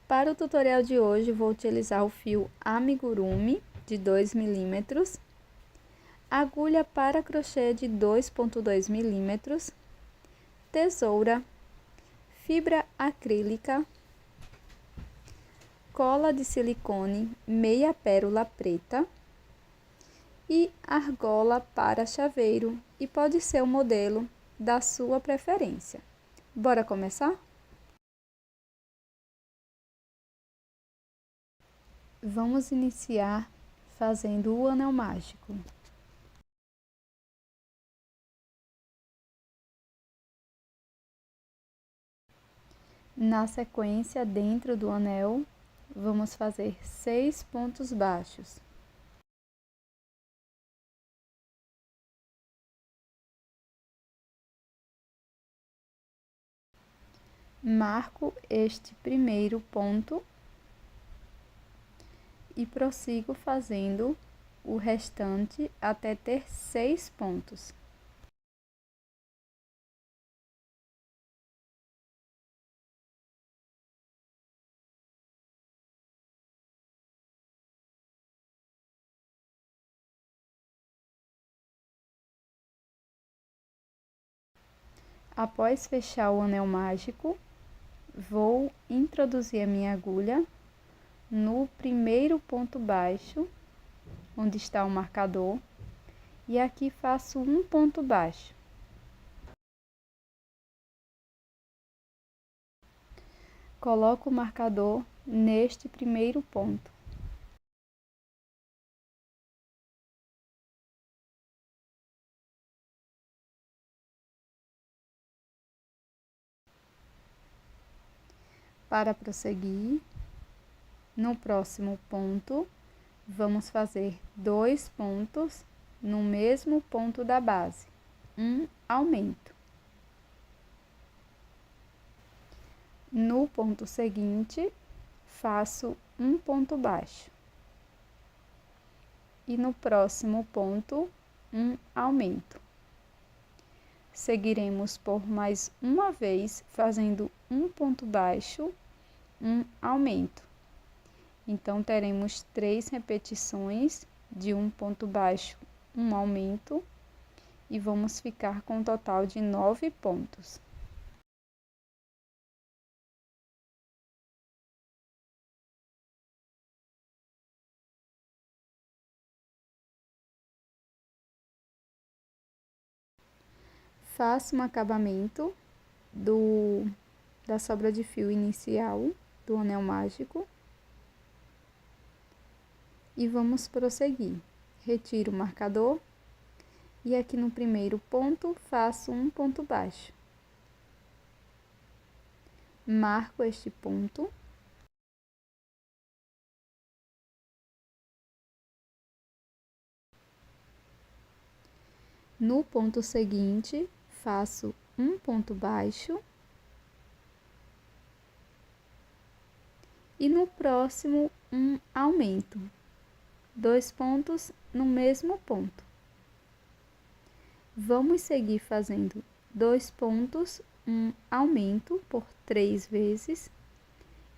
Para o tutorial de hoje, vou utilizar o fio amigurumi de 2 milímetros, agulha para crochê de 2,2 milímetros, tesoura, fibra acrílica, cola de silicone meia pérola preta e argola para chaveiro, e pode ser o modelo da sua preferência. Bora começar? Vamos iniciar fazendo o anel mágico. Na sequência, dentro do anel, vamos fazer 6 pontos baixos. Marco este primeiro ponto e prossigo fazendo o restante até ter 6 pontos. Após fechar o anel mágico, vou introduzir a minha agulha no primeiro ponto baixo, onde está o marcador, e aqui faço um ponto baixo. Coloco o marcador neste primeiro ponto. Para prosseguir, no próximo ponto, vamos fazer 2 pontos no mesmo ponto da base, um aumento. No ponto seguinte, faço um ponto baixo. E no próximo ponto, um aumento. Seguiremos por mais uma vez fazendo um ponto baixo, um aumento. Então, teremos 3 repetições de um ponto baixo, um aumento, e vamos ficar com um total de 9 pontos. Faço um acabamento da sobra de fio inicial do anel mágico e vamos prosseguir. Retiro o marcador e aqui no primeiro ponto faço um ponto baixo. Marco este ponto. No ponto seguinte, faço um ponto baixo. E no próximo, um aumento. 2 pontos no mesmo ponto. Vamos seguir fazendo 2 pontos, um aumento por 3 vezes.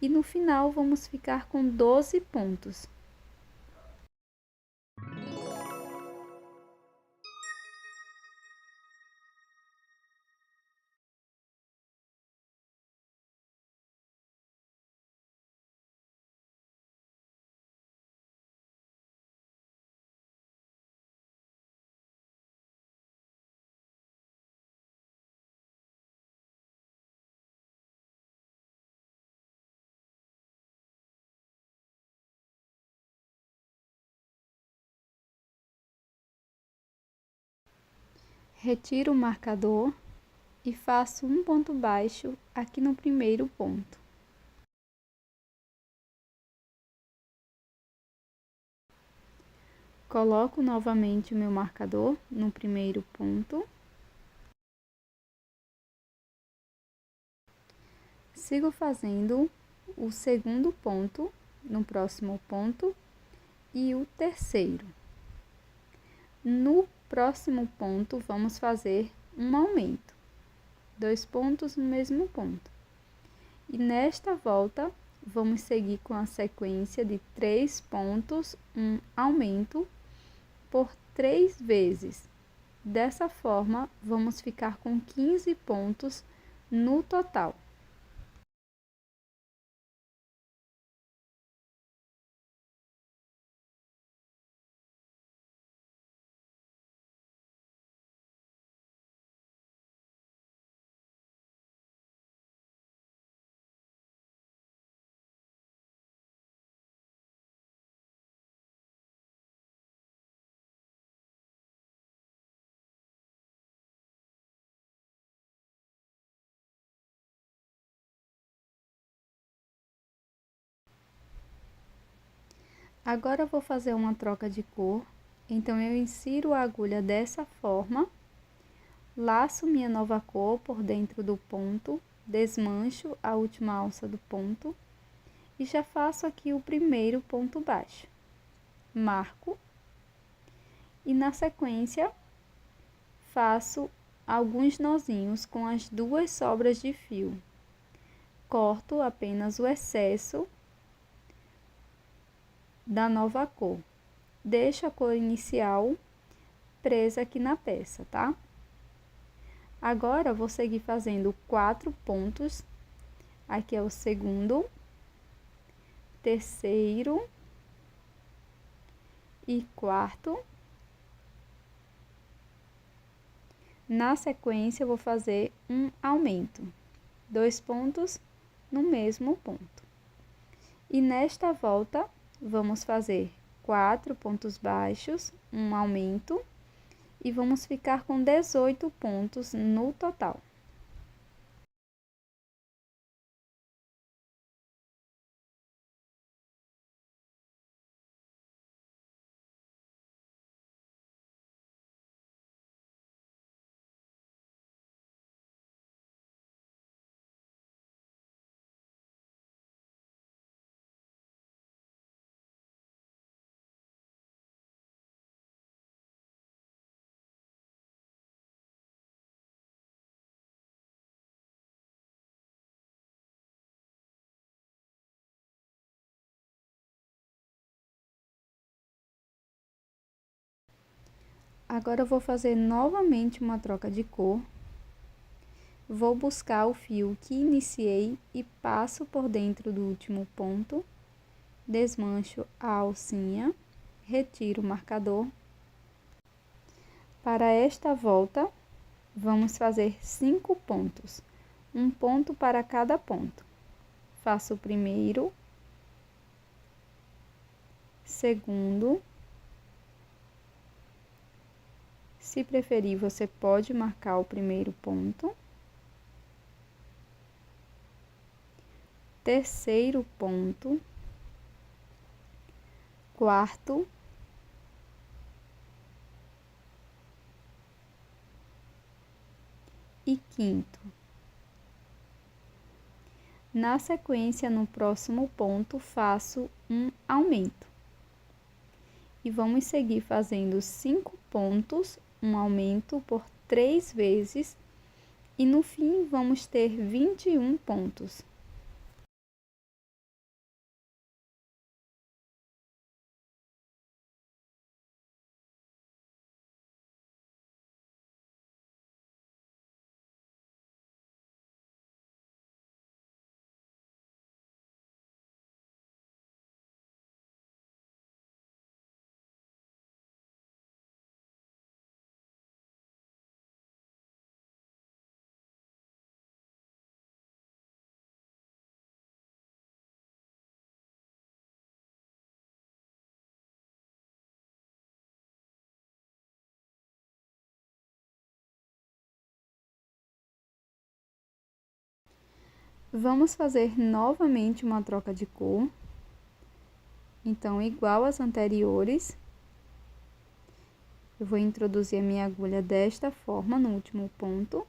E no final, vamos ficar com 12 pontos. Retiro o marcador e faço um ponto baixo aqui no primeiro ponto. Coloco novamente o meu marcador no primeiro ponto. Sigo fazendo o segundo ponto no próximo ponto e o terceiro. No próximo ponto, vamos fazer um aumento. 2 pontos no mesmo ponto. E nesta volta, vamos seguir com a sequência de 3 pontos, um aumento, por 3 vezes. Dessa forma, vamos ficar com 15 pontos no total. Agora eu vou fazer uma troca de cor, então eu insiro a agulha dessa forma, laço minha nova cor por dentro do ponto, desmancho a última alça do ponto e já faço aqui o primeiro ponto baixo. Marco e na sequência faço alguns nozinhos com as 2 sobras de fio. Corto apenas o excesso da nova cor. Deixo a cor inicial presa aqui na peça, tá? Agora, vou seguir fazendo 4 pontos. Aqui é o segundo, terceiro e quarto. Na sequência, eu vou fazer um aumento, 2 pontos no mesmo ponto. E nesta volta, vamos fazer 4 pontos baixos, um aumento, e vamos ficar com 18 pontos no total. Agora, eu vou fazer novamente uma troca de cor. Vou buscar o fio que iniciei e passo por dentro do último ponto. Desmancho a alcinha, retiro o marcador. Para esta volta, vamos fazer 5 pontos, um ponto para cada ponto. Faço o primeiro, segundo. Se preferir, você pode marcar o primeiro ponto. Terceiro ponto. Quarto. E quinto. Na sequência, no próximo ponto, faço um aumento. E vamos seguir fazendo 5 pontos, um aumento por 3 vezes, e no fim vamos ter 21 pontos. Vamos fazer novamente uma troca de cor. Então, igual às anteriores, eu vou introduzir a minha agulha desta forma no último ponto.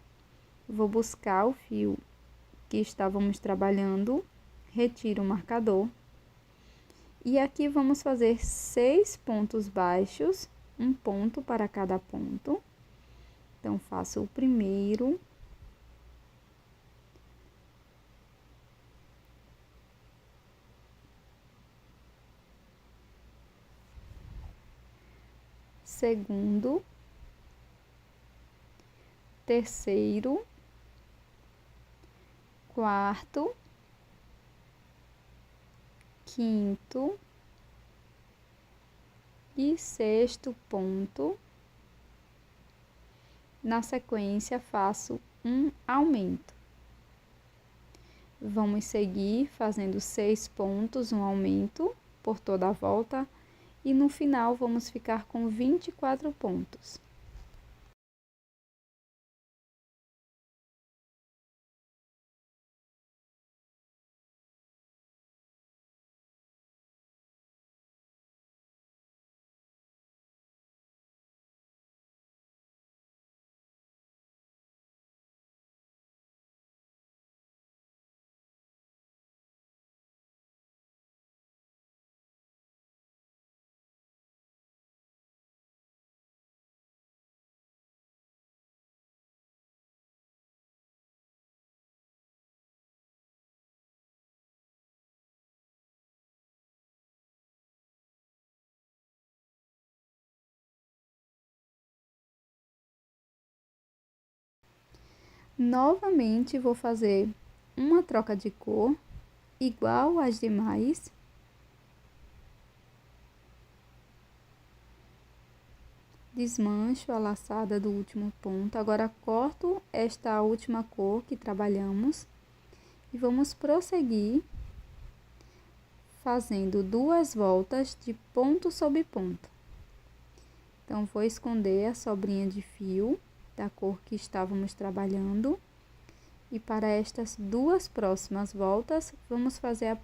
Vou buscar o fio que estávamos trabalhando, retiro o marcador. E aqui vamos fazer 6 pontos baixos, um ponto para cada ponto. Então, faço o primeiro, segundo, terceiro, quarto, quinto e sexto ponto. Na sequência, faço um aumento. Vamos seguir fazendo 6 pontos, um aumento por toda a volta, e no final vamos ficar com 24 pontos. Novamente, vou fazer uma troca de cor, igual às demais. Desmancho a laçada do último ponto. Agora, corto esta última cor que trabalhamos e vamos prosseguir fazendo 2 voltas de ponto sobre ponto. Então, vou esconder a sobrinha de fio da cor que estávamos trabalhando. E para estas 2 próximas voltas, vamos fazer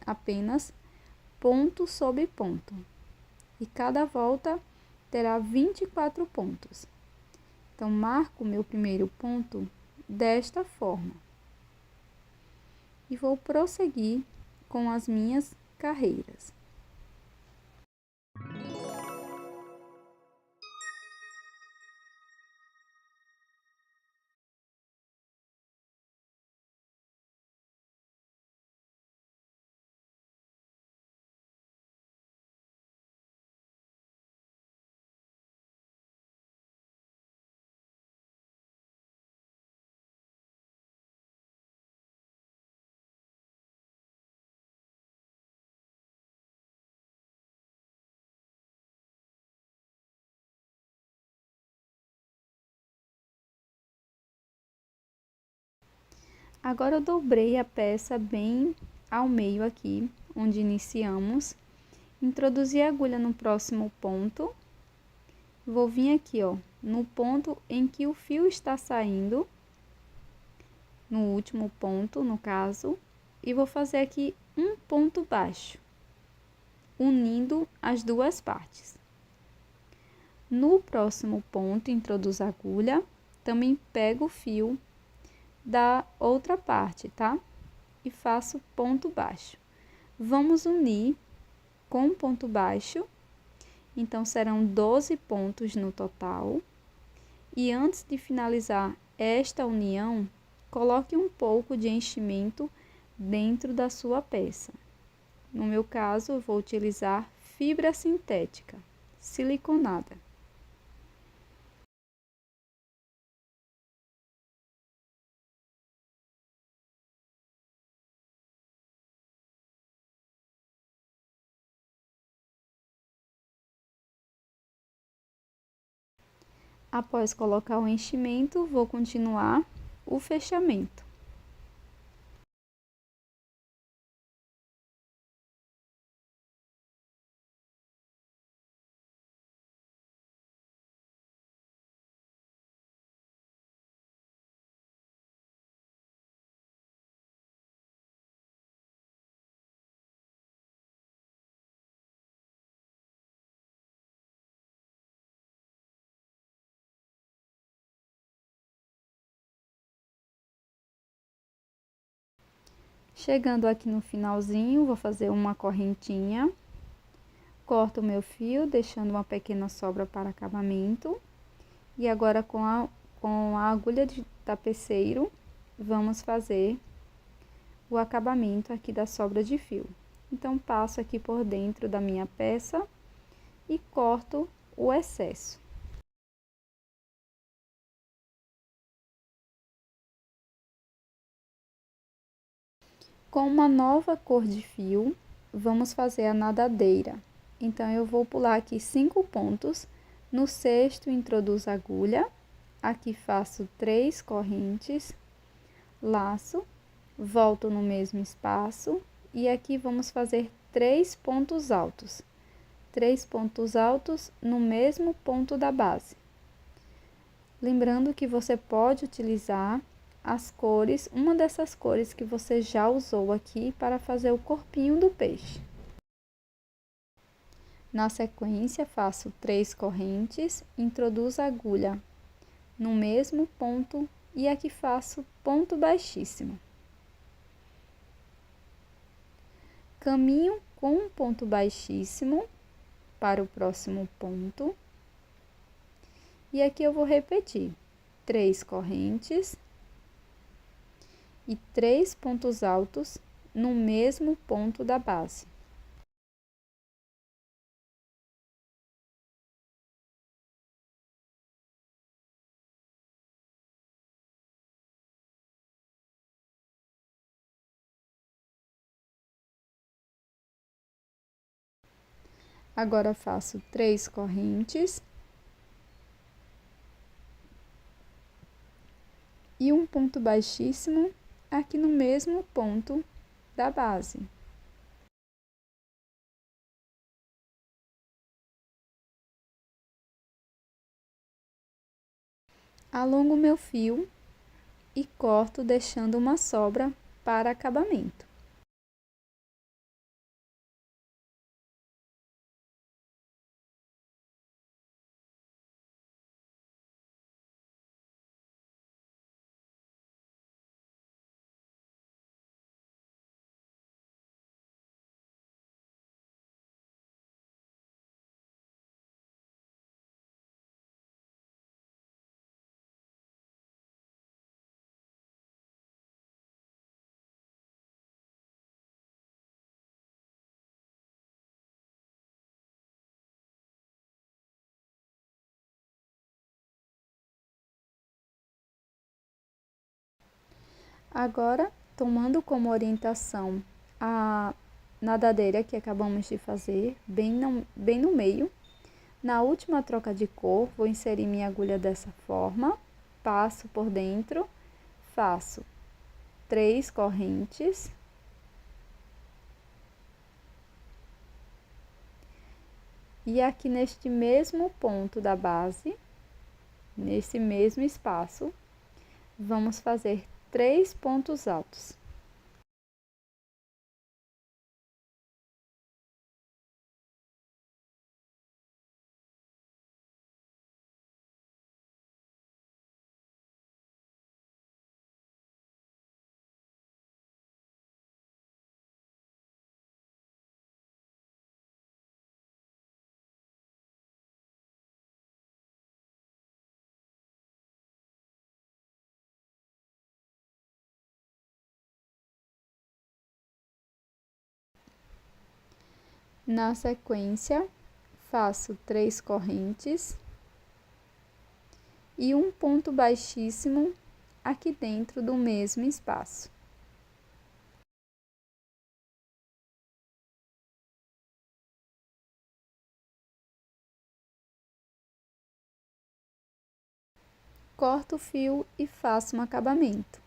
apenas ponto sobre ponto. E cada volta terá 24 pontos. Então, marco meu primeiro ponto desta forma. E vou prosseguir com as minhas carreiras. Agora eu dobrei a peça bem ao meio aqui, onde iniciamos. Introduzi a agulha no próximo ponto. Vou vir aqui, ó, no ponto em que o fio está saindo, no último ponto, no caso, e vou fazer aqui um ponto baixo, unindo as 2 partes. No próximo ponto, introduzo a agulha, também pego o fio da outra parte, tá? E faço ponto baixo. Vamos unir com ponto baixo, então serão 12 pontos no total. E antes de finalizar esta união, coloque um pouco de enchimento dentro da sua peça. No meu caso, eu vou utilizar fibra sintética, siliconada. Após colocar o enchimento, vou continuar o fechamento. Chegando aqui no finalzinho, vou fazer uma correntinha, corto o meu fio, deixando uma pequena sobra para acabamento. E agora com a agulha de tapeceiro, vamos fazer o acabamento aqui da sobra de fio. Então, passo aqui por dentro da minha peça e corto o excesso. Com uma nova cor de fio, vamos fazer a nadadeira. Então, eu vou pular aqui 5 pontos. No sexto, introduzo a agulha. Aqui faço 3 correntes, laço, volto no mesmo espaço e aqui vamos fazer 3 pontos altos. 3 pontos altos no mesmo ponto da base. Lembrando que você pode utilizar as cores, uma dessas cores que você já usou aqui para fazer o corpinho do peixe. Na sequência, faço 3 correntes, introduzo a agulha no mesmo ponto e aqui faço ponto baixíssimo. Caminho com um ponto baixíssimo para o próximo ponto. E aqui eu vou repetir 3 correntes e 3 pontos altos no mesmo ponto da base. Agora faço 3 correntes e um ponto baixíssimo aqui no mesmo ponto da base. Alongo meu fio e corto deixando uma sobra para acabamento. Agora, tomando como orientação a nadadeira que acabamos de fazer, bem no meio, na última troca de cor, vou inserir minha agulha dessa forma, passo por dentro, faço 3 correntes. E aqui neste mesmo ponto da base, nesse mesmo espaço, vamos fazer 3 pontos altos. Na sequência, faço 3 correntes e um ponto baixíssimo aqui dentro do mesmo espaço. Corto o fio e faço um acabamento.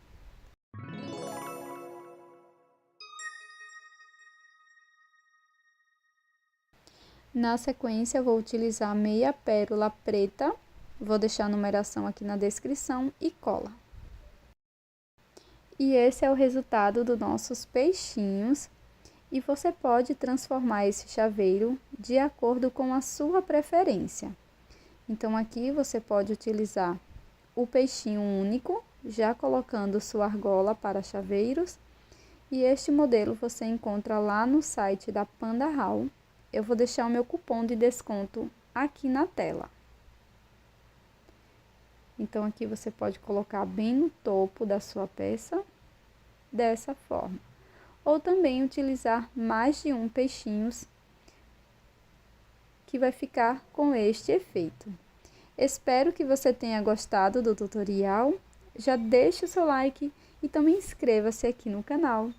Na sequência, vou utilizar meia pérola preta, vou deixar a numeração aqui na descrição e cola. E esse é o resultado dos nossos peixinhos. E você pode transformar esse chaveiro de acordo com a sua preferência. Então, aqui você pode utilizar o peixinho único, já colocando sua argola para chaveiros. E este modelo você encontra lá no site da Panda Hall. Eu vou deixar o meu cupom de desconto aqui na tela. Então, aqui você pode colocar bem no topo da sua peça, dessa forma. Ou também utilizar mais de um peixinhos que vai ficar com este efeito. Espero que você tenha gostado do tutorial. Já deixe o seu like e também inscreva-se aqui no canal.